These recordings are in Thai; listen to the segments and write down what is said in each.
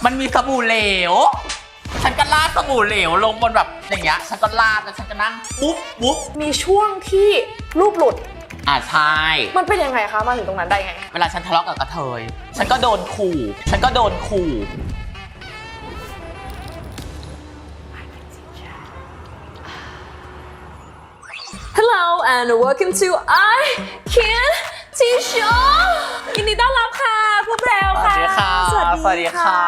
มันมีสบู่เหลวฉันก็ลาดสบู่เหลวลงบนแบบอย่างเงี้ยฉันก็ลาดแล้วฉันก็นั่งปุ๊บปุ๊บมีช่วงที่รูปหลุดใช่มันเป็นยังไงคะมาถึงตรงนั้นได้ไงเวลาฉันทะเลาะกับกระเทยฉันก็โดนขู่Hello and welcome to I Can Teach You ยินดีต้อนรับค่ะพวกเราค่ะสวัสดีค่ะ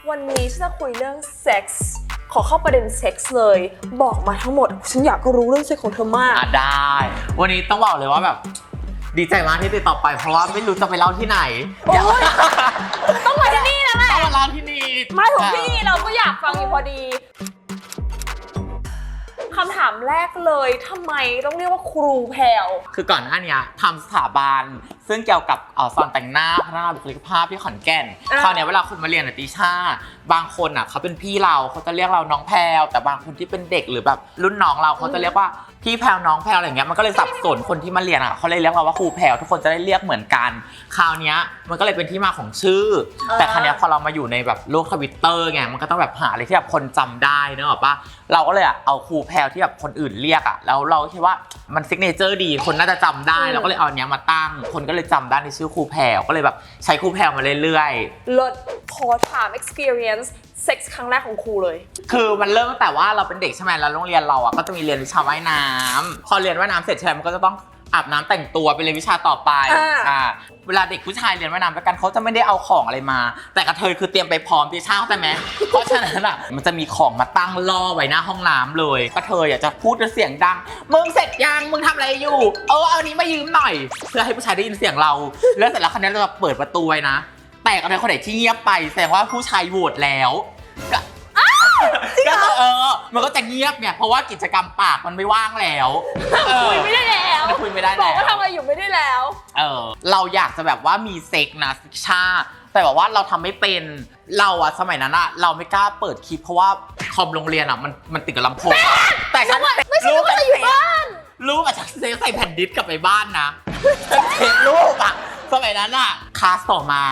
วันนี้ฉันจะคุยเรื่องเซ็กส์ขอเข้าประเด็นเซ็กส์เลยบอกมาทั้งหมดฉันอยากรู้เรื่องเซ็กส์ของเธอมากได้วันนี้ต้องบอกเลยว่าแบบดีใจมากที่ติดต่อไปเพราะว่าไม่รู้จะไปเล่าที่ไหนต้องมาที่นี่แล้วแหละต้องมาเล่าที่นี่มาถึงที่นี่เราก็อยากฟังอยู่พอดีคำถามแรกเลยทำไมต้องเรียกว่าครูแพรวคือก่อนหน้านี้ทำสถาบันซึ่งเกี่ยวกับสอนแต่งหน้าพัฒนาบุคลิกภาพที่ขอนแก่นคราวนี้เวลาคนมาเรียนติช่าบางคนเขาเป็นพี่เราเขาจะเรียกเราน้องแพรวแต่บางคนที่เป็นเด็กหรือแบบรุ่นน้องเราเขาจะเรียกว่าพี่แพรวน้องแพรวอะไรเงี้ยมันก็เลยสับสนคนที่มาเรียนเขาเลยเรียกเราว่าครูแพรวทุกคนจะได้เรียกเหมือนกันคราวนี้มันก็เลยเป็นที่มาของชื่อแต่คราวนี้พอเรามาอยู่ในแบบโลก Twitter ไงมันก็ต้องแบบหาอะไรที่แบบคนจำได้เนอะป่ะเราก็เลยเอาครูแพรวที่แบบคนอื่นเรียกแล้วเราคิดว่ามันซิกเนเจอร์ดีคนน่าจะจำได้เราก็เลยเอาอันนี้มาตั้งคนก็เลยจำได้ในชื่อครูแพรวก็เลยแบบใช้ครูแพรวมาเรื่อยๆลดขอถาม experience เซ็กส์ครั้งแรกของครูเลยคือมันเริ่มตั้งแต่ว่าเราเป็นเด็กใช่ไหมแล้วโรงเรียนเราก็จะมีเรียนวิชาว่ายน้ำพอเรียนว่ายน้ำเสร็จใช่ไหมมันก็จะต้องอาบน้ำแต่งตัวไปเรียนวิชาต่อไปเวลาเด็กผู้ชายเรียนว่ายน้ำด้วยกันเขาจะไม่ได้เอาของอะไรมาแต่กระเทยคือเตรียมไปพร้อมที่เช่าใช่ไหมเพราะฉะนั้นมันจะมีของมาตั้งล่อไว้หน้าห้องน้ำเลยกระเทยจะพูดด้วยเสียงดังมึงเสร็จยังมึงทำอะไรอยู่เอาอันนี้มายืมหน่อยเพื่อให้ผู้ชายได้ยินเสียงเราแล้วเสร็จแล้วคราวนี้เราจะเปิดประตูไว้นะแต่กระเทยคนไหนที่เงียบไปแสดงว่าผู้ชายโหวตแล้วมันก็จะเงียบเนี่ยเพราะว่ากิจกรรมปากมันไม่ว่างแล้วคุยไม่ได้แล้วคุยไม่ได้แล้วบอกว่าทำอะไรอยู่ไม่ได้แล้วเราอยากจะแบบว่ามีเซ็กนะชาแต่แบบว่าเราทำไม่เป็นเราสมัยนั้นเราไม่กล้าเปิดคลิปเพราะว่าคอมโรงเรียนมันติดกับลำโพงแต่ฉันไม่ใช่ว่าจะอยู่บ้านรูปฉันเซฟใส่แผ่นดิสกลับไปบ้านนะเทปรูปสมัยนั้นคลาสต่อมา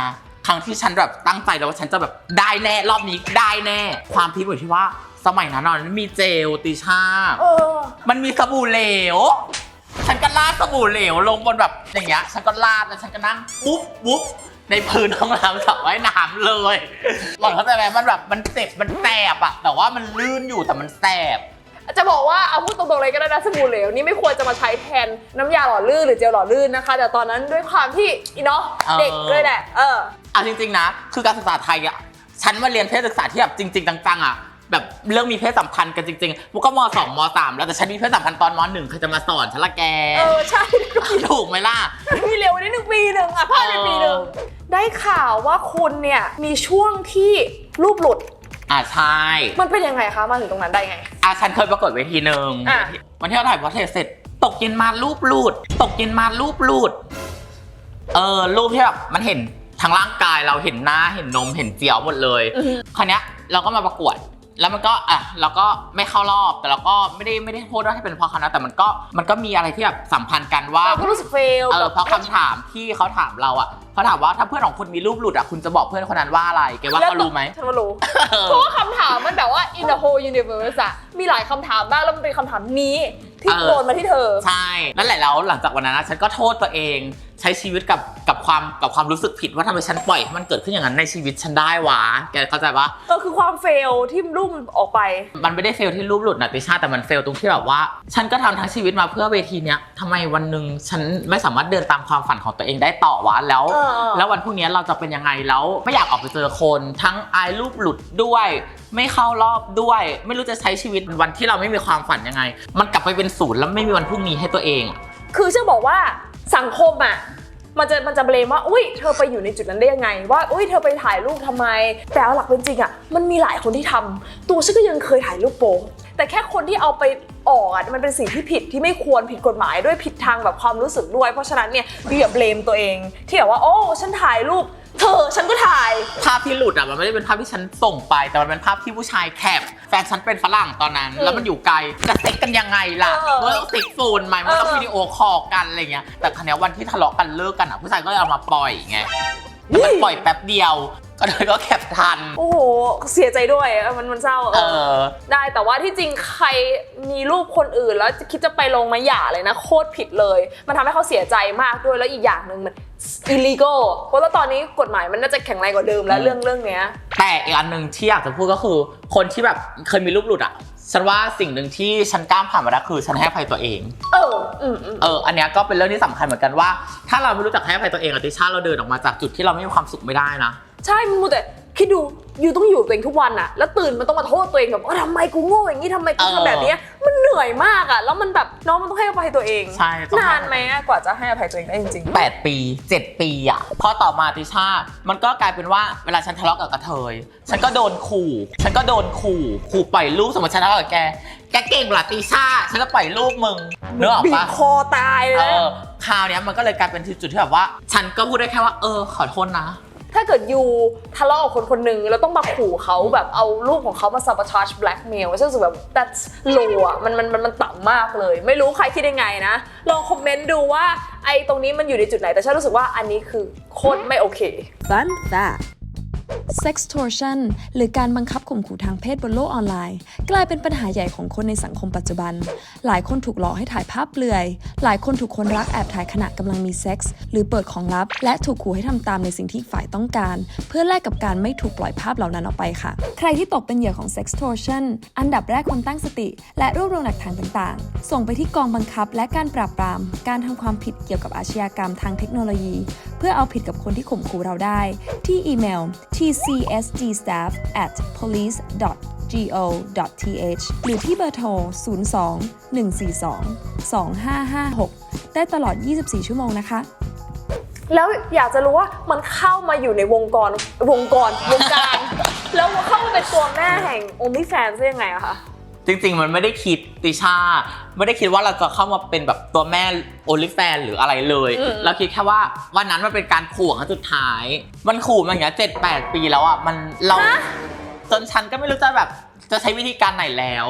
ครั้งที่ฉันแบบตั้งใจแล้วว่าฉันจะแบบได้แน่รอบนี้ได้แน่ความพีคอยู่ที่ว่าสมัยนั้นมันมีเจลติช่ามันมีสบู่เหลวฉันก็ลาดสบู่เหลวลงบนแบบอย่างเงี้ยฉันก็ลาดแล้วฉันก็นั่งปุ๊บปุ๊บในพื้นห้องน้ำสระว่ายน้ำเลยหล่อนเข้าใจไหมมันแบบมันเจ็บมันแสบแต่ว่ามันลื่นอยู่แต่มันแสบจะบอกว่าเอาพูดตรงๆเลยก็ได้นะสบู่เหลวนี่ไม่ควรจะมาใช้แทนน้ำยาหล่อลื่นหรือเจลหล่อลื่นนะคะแต่ตอนนั้นด้วยความที่เด็กเลยแหละจริงๆนะคือการศึกษาไทยฉันมาเรียนเพศศึกษาที่แบบจริงๆจังๆแบบเรื่องมีเพศสัมพันธ์กันจริงๆพวกก็ม.2 ม.3 แล้วแต่ฉันมีเพศสัมพันธ์ตอนม.1 ใครจะมาสอนฉันละแกใช่ถูกไหมล่ะมีเร็วได้1 ปีพลาดไปปีนึงได้ข่าวว่าคุณเนี่ยมีช่วงที่รูปหลุดใช่มันเป็นยังไงคะมาถึงตรงนั้นได้ไงฉันเคยประกวดเวทีนึงวันที่เราถ่ายพอร์เทรตเสร็จตกเย็นมารูปหลุดรูปที่แบบมันเห็นทั้งร่างกายเราเห็นหน้าเห็นนมเห็นเจียวหมดเลยคราวนี้เราก็มาประกวดแล้วมันก็เราก็ไม่เข้ารอบแต่เราก็ไม่ได้โทษว่าให้เป็นเพราะคณะแต่มันก็มีอะไรที่แบบสัมพันธ์กันว่าก็รู้สึกเฟลเพราะคำถามที่เขาถามเราเขาถามว่าถ้าเพื่อนของคุณมีรูปหลุดคุณจะบอกเพื่อนคนนั้นว่าอะไรแกว่าเขารู้ไหมฉันว่ารู้เพราะว่าคำถามมันแบบว่า in the whole universe มีหลายคำถามมากแล้วมันเป็นคำถามนี้ที่โดนมาที่เธอใช่นั่นแหละแล้วหลังจากวันนั้นฉันก็โทษตัวเองใช้ชีวิตกับความรู้สึกผิดว่าทำไมฉันปล่อยให้มันเกิดขึ้นอย่างนั้นในชีวิตฉันได้วะแกเข้าใจปะคือความเฟลที่รูปออกไปมันไม่ได้เฟลที่รูปหลุดนะติช่าแต่มันเฟลตรงที่แบบว่าฉันก็ทำทั้งชีวิตมาเพื่อเวทีเนี้ยทำไมวันหนึ่งฉันไม่สามารถเดินตามความฝันของตัวเองได้ต่อวะแล้ววันพรุ่งนี้เราจะเป็นยังไงแล้วไม่อยากออกไปเจอคนทั้งอายรูปหลุดด้วยไม่เข้ารอบด้วยไม่รู้จะใช้ชีวิตวันที่เราไม่มีความฝันยังไงมันกลับไปเป็นศูนย์แล้วไม่มีวันพรุ่งนี้ให้ตัวเองคือจะบอกว่าสังคมมันจะเบลมว่าอุ้ยเธอไปอยู่ในจุดนั้นได้ยังไงว่าอุ้ยเธอไปถ่ายรูปทำไมแต่เอาหลักเป็นจริงมันมีหลายคนที่ทำตัวฉันก็ยังเคยถ่ายรูปโป๊แต่แค่คนที่เอาไปออกมันเป็นสิ่งที่ผิดที่ไม่ควรผิดกฎหมายด้วยผิดทางแบบความรู้สึกด้วยเพราะฉะนั้นเนี่ยอย่าเบลมตัวเองที่แบบว่าโอ้ฉันถ่ายรูปฉันก็ถ่ายภาพที่หลุดมันไม่ได้เป็นภาพที่ฉันส่งไปแต่มันเป็นภาพที่ผู้ชายแคปแฟนฉันเป็นฝรั่งตอนนั้นแล้วมันอยู่ไกลจะเซ็กกันยังไงล่ะมันต้องเซ็กโฟนไหมมันต้องวิดีโอคอลกันอะไรเงี้ยแต่ครั้งนี้วันที่ทะเลาะกันเลิกกันผู้ชายก็เลยเอามาปล่อยไงมันปล่อยแป๊บเดียว ก็เลยก็แคปทัน โอ้โหเสียใจด้วยมันเศร้าได้แต่ว่าที่จริงใครมีรูปคนอื่นแล้วคิดจะไปลงมาหย่าเลยนะโคตรผิดเลยมันทำให้เขาเสียใจมากด้วยแล้วอีกอย่างหนึ่งมัน illegal เพราะว่าตอนนี้กฎหมายมันน่าจะแข็งแรงกว่าเดิมแล้วเรื่องเนี้ยแต่อีกอันหนึ่งที่อยากจะพูดก็คือคนที่แบบเคยมีรูปหลุดอ่ะฉันว่าสิ่งหนึ่งที่ฉันกล้าผ่านมาได้คือฉันให้อภัยตัวเองอันเนี้ยก็เป็นเรื่องที่สำคัญเหมือนกันว่าถ้าเราไม่รู้จักให้อภัยตัวเองติช่าเราเดินออกมาจากจุดที่เราไม่มีความสุขไม่ได้นะใช่มูแต่คิดดูอยู่ต้องอยู่ตัวเองทุกวันอะแล้วตื่นมันต้องมาโทษตัวเองแบบทำไมกูโง่อย่างนี้ทำไมกูทำแบบนี้มันเหนื่อยมากอะแล้วมันแบบน้องมันต้องให้อภัยตัวเองใช่นานไหมกว่าจะให้อภัยตัวเองได้จริงๆ8 ปี7 ปีอะพอต่อมาติช่ามันก็กลายเป็นว่าเวลาฉันทะเลาะกับกระเทยฉันก็โดนขู่ปล่อยรูปสมมติฉันทะเลาะกับแกเก่งเหรอติช่าฉันจะปล่อยรูปมึงนึกออกปะบีบคอตายเลยคราวนี้มันก็เลยกลายเป็นจุดที่แบบว่าฉันก็พูดได้แค่ว่าขอโทษนะถ้าเกิดยูทะเลาะกับคนหนึ่งแล้วต้องมาขู่เขาแบบเอารูปของเขามา sabotage blackmail ฉันรู้สึกแบบ that's low อ่ะมันต่ำมากเลยไม่รู้ใครคิดยังไงนะลองคอมเมนต์ดูว่าไอ้ตรงนี้มันอยู่ในจุดไหนแต่ฉันรู้สึกว่าอันนี้คือโคตรไม่โอเค Fun fact Sextortion หรือการบังคับข่มขู่ทางเพศบนโลกออนไลน์กลายเป็นปัญหาใหญ่ของคนในสังคมปัจจุบันหลายคนถูกหลอกให้ถ่ายภาพเปลือยหลายคนถูกคนรักแอบถ่ายขณะกำลังมีเซ็กส์หรือเปิดของลับและถูกขู่ให้ทำตามในสิ่งที่อีกฝ่ายต้องการเพื่อแลกกับการไม่ถูกปล่อยภาพเหล่านั้นออกไปค่ะใครที่ตกเป็นเหยื่อของ Sextortion อันดับแรกควรตั้งสติและรวบรวมหลักฐานต่างๆส่งไปที่กองบังคับและการปราบปรามการทำความผิดเกี่ยวกับอาชญากรรมทางเทคโนโลยีเพื่อเอาผิดกับคนที่ข่มขู่เราได้ที่อีเมล tcsgstaff@police.go.th หรือที่เบอร์โทร 02-142-2556 ได้ตลอด 24 ชั่วโมงนะคะ แล้วอยากจะรู้ว่ามันเข้ามาอยู่ในวงการ แล้วเข้ามาเป็นตัวแม่แห่ง OnlyFans ได้ยังไงอะคะจริงๆมันไม่ได้คิดติช่าไม่ได้คิดว่าเราจะเข้ามาเป็นแบบตัวแม่ OnlyFans หรืออะไรเลยเราคิดแค่ว่าวันนั้นมันเป็นการขู่ครั้งสุดท้ายมันขู่มาอย่างเงี้ย7-8 ปีแล้วอ่ะมันเราจนฉันก็ไม่รู้จะแบบจะใช้วิธีการไหนแล้ว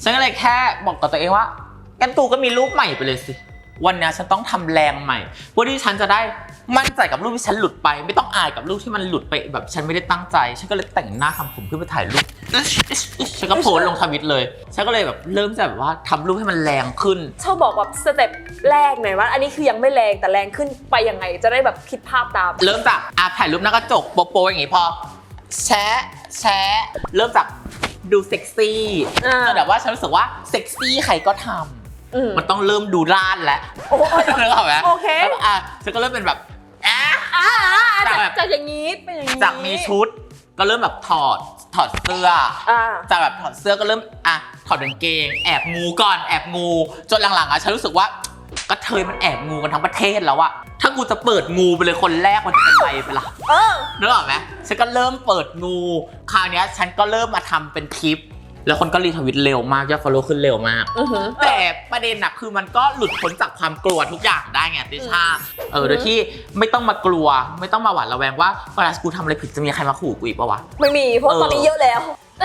ฉันก็เลยแค่บอกกับตัวเองว่ากันตูก็มีรูปใหม่ไปเลยสิวันนี้ฉันต้องทำแรงใหม่เพื่อที่ฉันจะได้มั่นใจกับรูปที่ฉันหลุดไปไม่ต้องอายกับรูปที่มันหลุดไปแบบฉันไม่ได้ตั้งใจฉันก็เลยแต่งหน้าทำผมขึ้นไปถ่ายรูปฉันก็โพสลงทวิตเลยฉันก็เลยแบบเริ่มจะแบบว่าทำรูปให้มันแรงขึ้นชอบบอกแบบสเต็ปแรกหน่อยว่าอันนี้คือยังไม่แรงแต่แรงขึ้นไปยังไงจะได้แบบคิดภาพตามเริ่มจากถ่ายรูปหน้ากระจกโป๊ะๆอย่างงี้พอแชะเริ่มจากดูเซ็กซี่แต่ว่าฉันรู้สึกว่าเซ็กซี่ใครก็ทำมันต้องเริ่มดูร่านแล้วนึกออกไหมโอเคฉันก็เริ่มเป็นแบบจากอย่างนี้เป็นอย่างนี้จากมีชุดก็เริ่มแบบถอดเสื้อจากแบบถอดเสื้อก็เริ่มถอดกางเกงแอบงูก่อนแอบงูจนหลังๆฉันรู้สึกว่าก็เทยมันแอบงูกันทั้งประเทศแล้วอะถ้ากูจะเปิดงูไปเลยคนแรกมันจะเป็นใครไปล่ะนึกออกไหมฉันก็เริ่มเปิดงูคราวนี้ฉันก็เริ่มมาทำเป็นคลิปแล้วคนก็รีทวิตเร็วมากยอด follow ขึ้นเร็วมากแต่ประเด็นน่ะคือมันก็หลุดพ้นจากความกลัวทุกอย่างได้ไงติช่าโดยที่ไม่ต้องมากลัวไม่ต้องมาหวาดระแวงว่าเวลากูทำอะไรผิดจะมีใครมาขู่กูอีกปะวะไม่มีเพราะตอนนี้เยอะแล้ว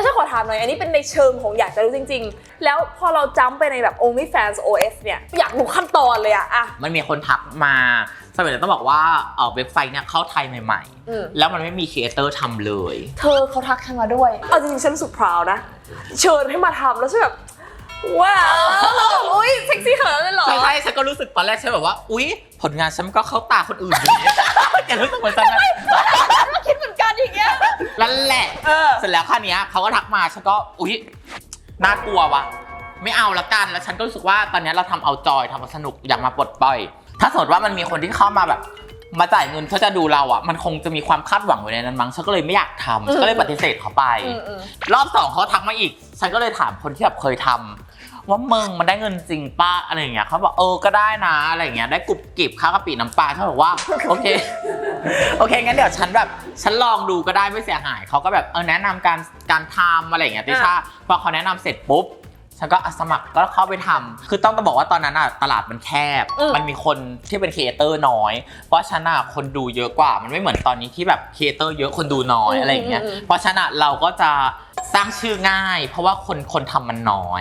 ฉันขอถามหน่อยอันนี้เป็นในเชิงของอยากจะรู้จริงๆแล้วพอเราจัมป์ไปในแบบ OnlyFans OF เนี่ยอยากรู้ขั้นตอนเลยอะมันมีคนทักมาสมัยนั้นต้องบอกว่าเว็บไซต์เนี่ยเข้าไทยใหม่ๆแล้วมันไม่มีครีเอเตอร์ทำเลยเขาทักฉันมาด้วยเอาจริงๆฉันรู้สึกพราวนะเชิญให้มาทำแล้วฉันแบบว้าวเราแบบอุ้ยเซ็กซี่ขนาดนั้นเลยเหรอใช่ฉันก็รู้สึกตอนแรกฉันแบบว่าอุ้ยผลงานฉันก็เข้าตาคนอื่นอย่างเงี้ยแกรู้สึกเหมือนกันไหมคิดเหมือนกันอย่างเงี้ยนั่นแหละเสร็จแล้วคราวนี้เขาก็ทักมาฉันก็อุ้ยน่ากลัวว่ะไม่เอาละกันแล้วฉันก็รู้สึกว่าตอนนี้เราทำเอาจอยทำเอาสนุกอยากมาปลดปล่อยถ้าสมมติว่ามันมีคนที่เข้ามาแบบมาจ่ายเงินเพื่อจะดูเราอ่ะมันคงจะมีความคาดหวังไว้ในนั้นมั้งฉันก็เลยไม่อยากทำฉันก็เลยปฏิเสธเขาไปรอบ2เขาทักมาอีกฉันก็เลยถามคนที่แบบเคยทำว่ามึงมันได้เงินจริงป้าอะไรอย่างเงี้ยเขาบอกก็ได้นะอะไรอย่างเงี้ยได้กรุบกริบข้าวกะปิน้ำปลาเขาบอกว่าโอเคงั้นเดี๋ยวฉันลองดูก็ได้ไม่เสียหายเขาก็แบบแนะนำการทำอะไรอย่างเงี้ยติช่าพอเขาแนะนำเสร็จปุ๊บฉันก็สมัครก็เข้าไปทำคือต้องบอกว่าตอนนั้นตลาดมันแคบมันมีคนที่เป็นครีเอเตอร์น้อยเพราะฉันคนดูเยอะกว่ามันไม่เหมือนตอนนี้ที่แบบครีเอเตอร์เยอะคนดูน้อยอะไรอย่างเงี้ยเพราะฉะนั้นเราก็จะ สร้างชื่อง่าย เพราะว่าคนทำมันน้อย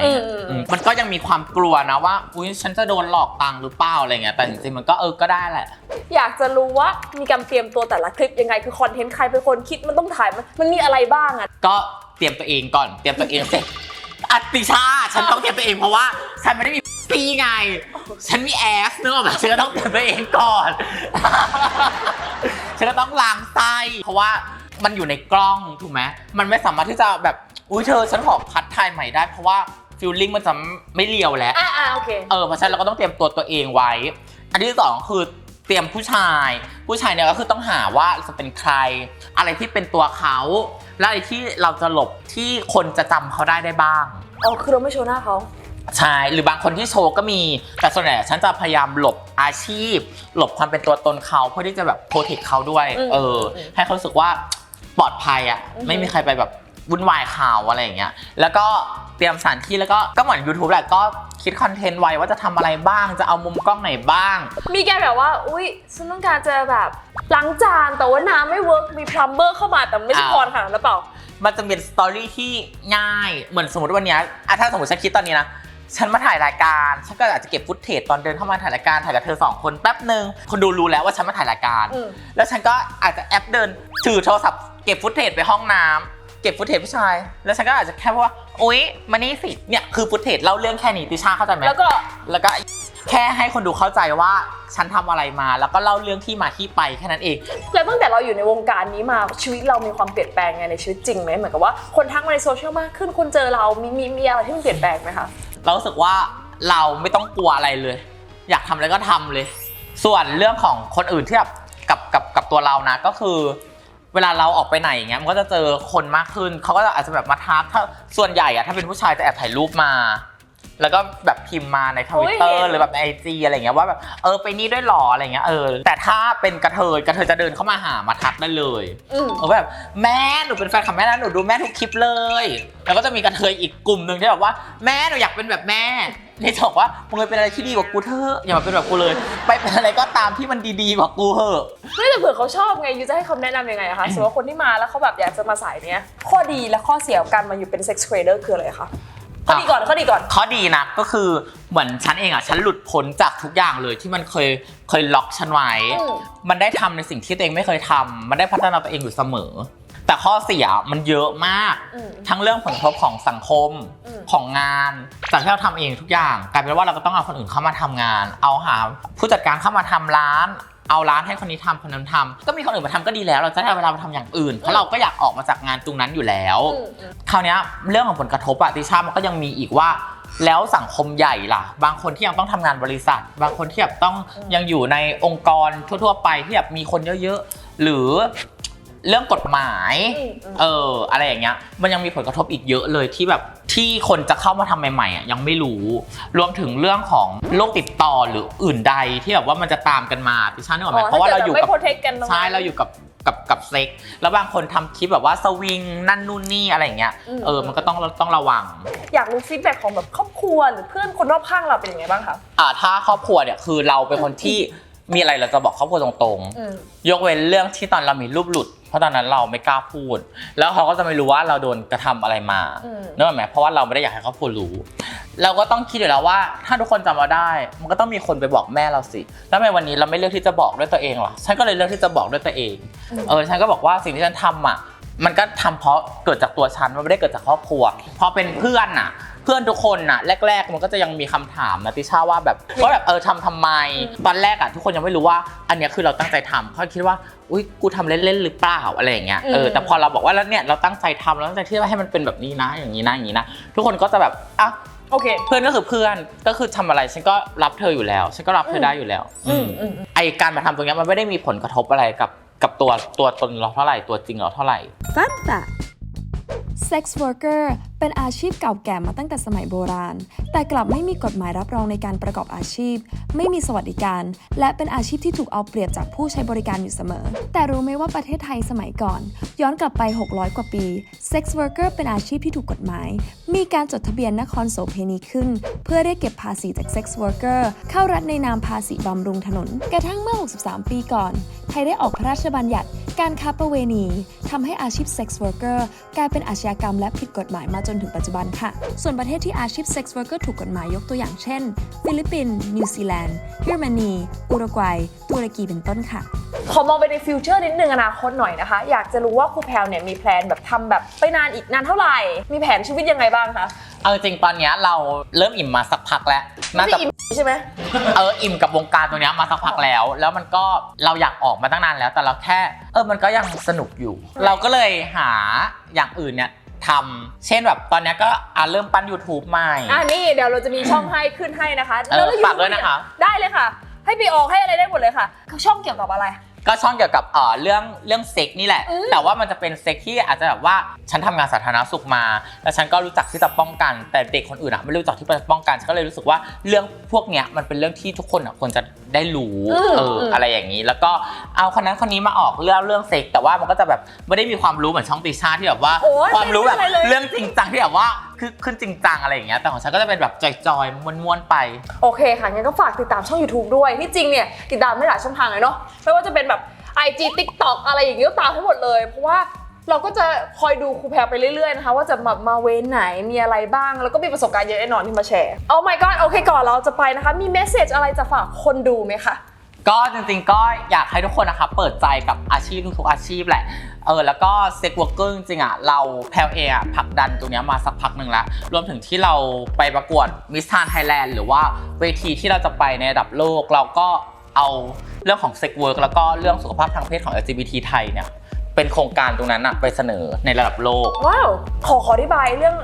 มันก็ยังมีความกลัวนะว่าอุ้ยฉันจะโดนหลอกตังค์หรือเปล่าอะไรเงี้ยแต่จริงๆมันก็ก็ได้แหละอยากจะรู้ว่ามีการเตรียมตัวแต่ละคลิปยังไงคือคอนเทนต์ใครเป็นคนคิดมันต้องถ่ายมันมีอะไรบ้างอะก็เตรียมตัวเองก่อนเตรียมตัวเองเสร็จติชาฉันต้องเตรียมตัวเองเพราะว่าฉันไม่ได้มีปีไงฉันมีแอสเนอะแบบฉันก็ต้องเตรียมตัวเองก่อนฉันก็ต้องล้างไส้เพราะว่ามันอยู่ในกล้องถูกไหมมันไม่สามารถที่จะแบบอุ้ยเธอฉันขอคัดถ่ายใหม่ได้เพราะว่าฟิลลิ่งมันจะไม่เรียวแล้วโอเคเพราะฉะนั้นเราก็ต้องเตรียมตัวเองไว้อันที่สองคือเตรียมผู้ชายเนี่ยก็คือต้องหาว่าจะเป็นใครอะไรที่เป็นตัวเขาและอะไรที่เราจะหลบที่คนจะจำเขาได้บ้างคือเราไม่โชว์หน้าเขาใช่หรือบางคนที่โชว์ก็มีแต่ส่วนใหญ่ฉันจะพยายามหลบอาชีพหลบความเป็นตัวตนเขาเพื่อที่จะแบบโปรเทคเขาด้วยให้เขารู้สึกว่าปลอดภัยอ่ะไม่มีใครไปแบบวุ่นวายข่าวอะไรอย่างเงี้ยแล้วก็เตรียมสถานที่แล้วก็เหมือน YouTube แหละก็คิดคอนเทนต์ไว้ว่าจะทำอะไรบ้างจะเอามุมกล้องไหนบ้างมีแกแบบว่าอุ๊ยฉันต้องการจะแบบล้างจานแต่ว่าน้ำไม่เวิร์กมีพลัมเบอร์เข้ามาแต่ไม่ใช่พรค่ะแล้วเปล่ามันจะเป็นสตอรี่ที่ง่ายเหมือนสมมติวันนี้ถ้าสมมติฉันคิดตอนนี้นะฉันมาถ่ายรายการฉันก็อาจจะเก็บฟุตเทจตอนเดินเข้ามาถ่ายรายการถ่ายกับเธอ2คนแป๊บนึงคนดูรู้แล้วว่าฉันมาถ่ายรายการแล้วฉันก็อาจจะแอปเดินถือโทรศัพท์เก็บฟุตเทจไปห้องน้ำเก็บฟุตเทจผู้ชายแล้วฉันก็อาจจะแค่ว่าอุ๊ยมานี่สิเนี่ยคือฟุตเทจเล่าเรื่องแค่นี้ติชาเข้าใจไหมแล้วก็แค่ให้คนดูเข้าใจว่าฉันทำอะไรมาแล้วก็เล่าเรื่องที่มาที่ไปแค่นั้นเองแล้วตั้งแต่เราอยู่ในวงการนี้มาชีวิตเรามีความเปลี่ยนแปลงไงในชีวิตจริงไหมเหมือนกับว่าคนทักมาในโซเชียลมากขึ้นคนเจอเรามีอะไรที่มันเปลี่ยนแปลงไหมคะเรารู้สึกว่าเราไม่ต้องกลัวอะไรเลยอยากทำอะไรก็ทำเลยส่วนเรื่องของคนอื่นที่แบบกับตัวเรานะก็คือเวลาเราออกไปไหนอย่างเงี้ยมันก็จะเจอคนมากขึ้นเขาก็อาจจะแบบมาทักถ้าส่วนใหญ่อะถ้าเป็นผู้ชายจะแอบถ่ายรูปมาแล้วก็แบบพิมพ์มาใน Twitter หรือแบบใน IG อะไรเงี้ยว่าแบบไปนี่ด้วยหรออะไรเงี้ยแต่ถ้าเป็นกระเทยจะเดินเข้ามาหามาทักได้เลยแบบแม่หนูเป็นแฟนคลับแม่นะหนูดูแม่ทุกคลิปเลยแล้วก็จะมีกระเทยอีกกลุ่มนึงที่แบบว่าแม่หนูอยากเป็นแบบแม่นี่จะบอกว่ามึงเป็นอะไรที่ดีกว่ากูเถอะอย่ามาเป็นแบบกูเลยไปเป็นอะไรก็ตามที่มันดีๆกว่ากูเถอะไม่แต่เผื่อเขาชอบไงยูจะให้คำแนะนำยังไงคะสมมติว่าคนที่มาแล้วเขาแบบอยากจะมาสายเนี้ยข้อดีและข้อเสียของการมาอยู่เป็นเซ็กซ์เทรดเดอร์คืออะไรคะข้อดีก่อนข้อดีนะก็คือเหมือนฉันเองฉันหลุดพ้นจากทุกอย่างเลยที่มันเคยล็อกฉันไว้มันได้ทำในสิ่งที่ตัวเองไม่เคยทำมันได้พัฒนาตัวเองอยู่เสมอแต่ข้อเสียมันเยอะมากทั้งเรื่องผลกระทบของสังคมของงานจากที่เราทำเองทุกอย่างกลายเป็นว่าเราก็ต้องเอาคนอื่นเข้ามาทำงานเอาหาผู้จัดการเข้ามาทำร้านเอาร้านให้คนนี้ทำคนนั้นทำก็มีคนอื่นมาทำก็ดีแล้วเราจะได้เวลาไปทำอย่างอื่นเพราะเราก็อยากออกมาจากงานตรงนั้นอยู่แล้วคราวนี้เรื่องของผลกระทบติชามันก็ยังมีอีกว่าแล้วสังคมใหญ่ล่ะบางคนที่ยังต้องทำงานบริษัทบางคนที่แบบต้องยังอยู่ในองค์กรทั่วๆไปที่แบบมีคนเยอะๆหรือเรื่องกฎหมายอะไรอย่างเงี้ยมันยังมีผลกระทบอีกเยอะเลยที่แบบที่คนจะเข้ามาทำใหม่ๆยังไม่รู้รวมถึงเรื่องของโรคติดต่อหรืออื่นใดที่แบบว่ามันจะตามกันมาติชานึกออกไหมเพราะว่าเราอยู่กับใช่เราอยู่กับเซ็กแล้วบางคนทำคลิปแบบว่าสวิงนั่นนู่นนี่อะไรอย่างเงี้ยมันก็ต้องระวังอยากรู้ฟีดแบ็กของแบบครอบครัวหรือเพื่อนคนรอบข้างเราเป็นยังไงบ้างคะถ้าครอบครัวเนี่ยคือเราเป็นคนที่มีอะไรเราจะบอกครอบครัวตรงๆยกเว้นเรื่องที่ตอนเรามีรูปหลุดเพราะตอนนั้นเราไม่กล้าพูดแล้วเขาก็จะไม่รู้ว่าเราโดนกระทำอะไรมานึกออกไหมเพราะว่าเราไม่ได้อยากให้ครอบครัวรู้เราก็ต้องคิดอยู่แล้วว่าถ้าทุกคนจำเราได้มันก็ต้องมีคนไปบอกแม่เราสิแล้วทำไมวันนี้เราไม่เลือกที่จะบอกด้วยตัวเองล่ะฉันก็เลยเลือกที่จะบอกด้วยตัวเองฉันก็บอกว่าสิ่งที่ฉันทำมันก็ทำเพราะเกิดจากตัวฉันมันไม่ได้เกิดจากครอบครัวพอเป็นเพื่อนเพื่อนทุกคนแรกๆมันก็จะยังมีคำถามนะติชาว่าแบบทำไมตอนแรกทุกคนยังไม่รู้ว่าอันนี้คือเราตั้งใจทำเขาคิดว่าอุ๊ยกูทำเล่นๆหรือเปล่าอะไรอย่างเงี้ยแต่พอเราบอกว่าแล้วเนี่ยเราตั้งใจทำแล้วตั้งใจที่จะให้มันเป็นแบบนี้นะอย่างนี้นะทุกคนก็จะแบบโอเคเพื่อนก็คือเพื่อนก็คือทำอะไรฉันก็รับเธออยู่แล้วฉันก็รับเธอได้อยู่แล้วไอการมาทำตรงนี้มันไม่ได้มีผลกระทบอะไรกับตัวตนเราเท่าไหร่ตัวจริงเราเท่าไหร่ฟังแต่Sex worker เป็นอาชีพเก่าแก่มาตั้งแต่สมัยโบราณแต่กลับไม่มีกฎหมายรับรองในการประกอบอาชีพไม่มีสวัสดิการและเป็นอาชีพที่ถูกเอาเปรียบจากผู้ใช้บริการอยู่เสมอแต่รู้ไหมว่าประเทศไทยสมัยก่อนย้อนกลับไป600กว่าปี Sex worker เป็นอาชีพที่ถูกกฎหมายมีการจดทะเบียนนครโสเภณีขึ้นเพื่อเรียกเก็บภาษีจาก Sex worker เข้ารัฐในนามภาษีบำรุงถนนกระทั่งเมื่อ63ปีก่อนไทยได้ออกพระราชบัญญัติ การค้าประเวณีทำให้อาชีพ sex worker กลายเป็นอาชญากรรมและผิดกฎหมายมาจนถึงปัจจุบันค่ะส่วนประเทศที่อาชีพ sex worker ถูกกฎหมายยกตัวอย่างเช่นฟิลิปปินส์นิวซีแลนด์เยอรมนีอุรุกวัยตุรกีเป็นต้นค่ะขอมองไปในฟิวเจอร์นิดนึงอนาคตหน่อยนะคะอยากจะรู้ว่าครูแพลวเนี่ยมีแพลนแบบทำแบบไปนานอีกนานเท่าไหร่มีแผนชีวิตยังไงบ้างคะเอาจริงตอนนี้เราเริ่มอิ่มมาสักพักแล้วน่าจะอิ่มใช่ไหมอิ่มกับวงการตรงนี้มาสักพักแล้วมันก็เราอยากออกมาตั้งนานแล้วแต่เราแค่มันก็ยังสนุกอยู่เราก็เลยหาอย่างอื่นเนี่ยทำเช่นแบบตอนนี้ก็เริ่มปั้น YouTube ใหม่นี่เดี๋ยวเราจะมีช่องให้ขึ้นให้นะคะแล้วฝากด้วยนะคะได้เลยค่ะให้ไปออกให้อะไรได้หมดเลยค่ะช่องเกี่ยวกับอะไรก็ช่องเกี่ยวกับเรื่องเซ็กนี่แหละแต่ว่ามันจะเป็นเซ็กที่อาจจะแบบว่าฉันทำงานสาธารณสุขมาแล้วฉันก็รู้จักที่จะป้องกันแต่เด็กคนอื่นไม่รู้จักที่จะป้องกันฉันก็เลยรู้สึกว่าเรื่องพวกเนี้ยมันเป็นเรื่องที่ทุกคนควรจะได้รู้อะไรอย่างนี้แล้วก็เอาคนนั้นคนนี้มาออกเรื่องเซ็กแต่ว่ามันก็จะแบบไม่ได้มีความรู้เหมือนช่องติชาที่แบบว่าความรู้แบบเรื่องจริงจังที่แบบว่าขึ้นจริงจังอะไรอย่างเงี้ยแต่ของฉันก็จะเป็นแบบจอยๆม้วนๆไปโอเคค่ะงั้นก็ฝากติดตามช่อง YouTube ด้วยที่จริงเนี่ยติดตามได้หลายช่องทางเลยเนาะไม่ว่าจะเป็นแบบ IG TikTok อะไรอย่างเงี้ยก็ตามให้หมดเลยเพราะว่าเราก็จะคอยดูครูแพลไปเรื่อยๆนะคะว่าจะมาเวนไหนมีอะไรบ้างแล้วก็มีประสบการณ์เยอะแน่นอนที่มาแชร์โอ้ my god โอเคก่อนเราจะไปนะคะมีเมสเสจอะไรจะฝากคนดูไหมคะก็จริงๆก็อยากให้ทุกคนนะคะเปิดใจกับอาชีพทุกอาชีพแหละแล้วก็เซ็กวอร์เกอร์จริงๆเราแพลวผลักดันตรงนี้มาสักพักหนึ่งแล้วรวมถึงที่เราไปประกวดมิส Thailand Thailand หรือว่าเวทีที่เราจะไปในระดับโลกเราก็เอาเรื่องของเซ็กเวิร์กแล้วก็เรื่องสุขภาพทางเพศของ LGBT ไทยเนี่ยเป็นโครงการตรงนั้นไปเสนอในระดับโลกว้าวขออธิบายเรื่อง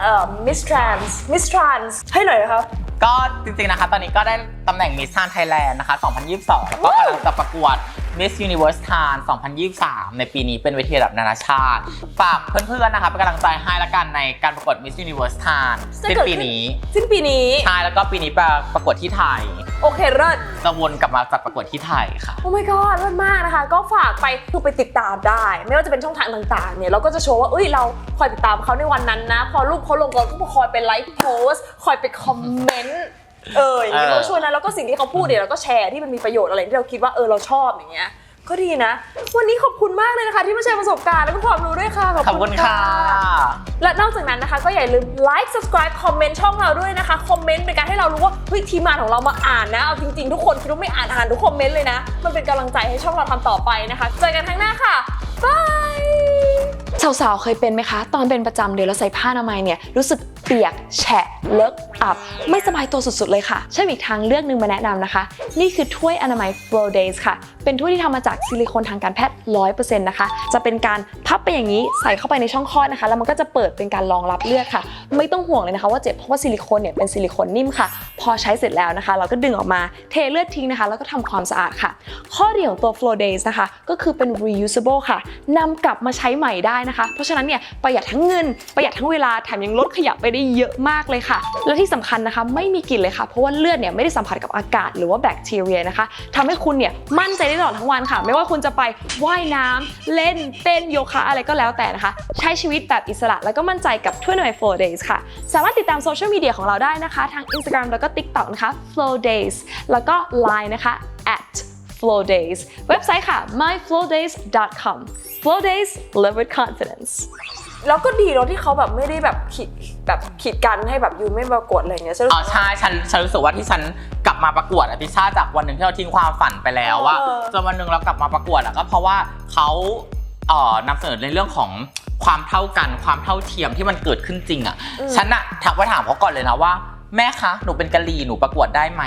Miss Trans ให้หน่อยนะครับก็จริงๆนะคะตอนนี้ก็ได้ตำแหน่ง Miss Trans Thailand นะคะ 2022 แล้วก็กำลังจะประกวด Miss Universe Trans 2023 ในปีนี้เป็นเวทีระดับนานาชาติฝากเพื่อนๆนะคะเป็นกำลังใจให้ละกันในการประกวด Miss Universe Trans สิ้นปีนี้ใช่แล้วก็ปีนี้ประกวดที่ไทยโอเคเลิศจะวนกลับมาจัดประกวดที่ไทยค่ะโอ้ my god เลิศมากนะคะก็ฝากไปคือไปติดตามได้ไม่ว่าจะเป็นช่องทางต่างๆเนี่ยเราก็จะโชว์ว่าเราคอยติดตามเขาในวันนั้นนะพอรูปเขาลงก็คอยไปไลค์โพสคอยไปคอมเมนต์อย่างนี้เราช่วยนะแล้วก็สิ่งที่เขาพูดเนี่ยเราก็แชร์ที่มันมีประโยชน์อะไรที่เราคิดว่าเราชอบอย่างเงี้ยก็ดีนะวันนี้ขอบคุณมากเลยนะคะที่มาแชร์ประสบการณ์และความรู้ด้วยค่ะขอบคุณค่ะและนอกจากนั้นนะคะก็อย่าลืม like subscribe คอมเมนต์ช่องเราด้วยนะคะคอมเมนต์เป็นการให้เรารู้ว่าทีมงานของเรามาอ่านนะเอาจริงๆทุกคนคิดว่าไม่อ่านทุกคอมเมนต์เลยนะมันเป็นกำลังใจให้ช่องเราทำต่อไปนะคะเจอกันครั้งหน้าค่ะบายสาวๆเคยเป็นไหมคะตอนเป็นประจำเดือนแล้วใส่ผ้าอนามัยเนี่ยรู้สึกเปียกแฉะเลอะอับไม่สบายตัวสุดๆเลยค่ะใช่อีกทางเลือกนึงมาแนะนำนะคะนี่คือถ้วยอนามัย Flow Days ค่ะเป็นถ้วยที่ทำมาจากซิลิโคนทางการแพทย์ 100% นะคะจะเป็นการพับไปอย่างนี้ใส่เข้าไปในช่องคลอดนะคะแล้วมันก็จะเปิดเป็นการรองรับเลือดค่ะไม่ต้องห่วงเลยนะคะว่าเจ็บเพราะว่าซิลิโคนเนี่ยเป็นซิลิโคนนิ่มค่ะพอใช้เสร็จแล้วนะคะเราก็ดึงออกมาเทเลือดทิ้งนะคะแล้วก็ทำความสะอาดค่ะข้อดีของตัว Flow Days นะคะก็คือเป็น reusable ค่ะนำกลับมาใช้ใหม่ได้นะคะเพราะฉะนั้นเนี่ยประหยัดทั้งเงินประหยัดทั้งเวลาแถมยังลดขยะไปได้เยอะมากเลยค่ะและที่สำคัญนะคะไม่มีกลิ่นเลยค่ะเพราะว่าเลือดเนี่ยไม่ได้สัมผัสกับอากาศหรือว่าแบคทีเรียนะคะทำให้คุณเนี่ยมั่นใจได้ตลอดทั้งวันค่ะไม่ว่าคุณจะไปว่ายน้ำเล่นเต้นโยคะอะไรก็แล้วแต่นะคะใช้ชีวิตแบบอิสระแล้วก็มั่นใจกับถ้วยอนามัย Flow Days ค่ะสามารถติดตามโซเชียลมีเดียของเราได้นะคะทาง Instagram แล้วก็ TikTok นะคะ Flow Days แล้วก็ Line นะคะ @Flow Days เว็บไซต์ค่ะ myflowdays.com Flow Days live with confidence แล้วก็ดีเนาะที่เขาแบบไม่ได้แบบขีดกันให้แบบยูไม่ประกวดอะไรอย่างเงี้ยใช่ฉันรู้สึกว่าที่ฉันกลับมาประกวดติชาจากวันหนึ่งที่เราทิ้งความฝันไปแล้วว่าจนวันหนึ่งเรากลับมาประกวดก็เพราะว่าเขานำเสนอในเรื่องของความเท่ากันความเท่าเทียมที่มันเกิดขึ้นจริงฉันทักไปถามเขาก่อนเลยนะว่าแม่คะหนูเป็นกะหรี่หนูประกวดได้ไหม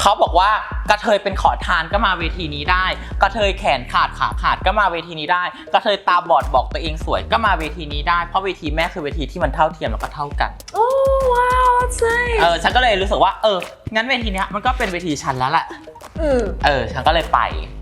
เขาบอกว่ากระเทยเป็นขอทานก็มาเวทีนี้ได้กระเทยแขนขาดขาขาดก็มาเวทีนี้ได้กระเทยตาบอดบอกตัวเองสวยก็มาเวทีนี้ได้เพราะเวทีแม่คือเวทีที่มันเท่าเทียมแล้วก็เท่ากันโอ้ว้าวใช่ฉันก็เลยรู้สึกว่างั้นเวทีนี้มันก็เป็นเวทีฉันแล้วแหละฉันก็เลยไป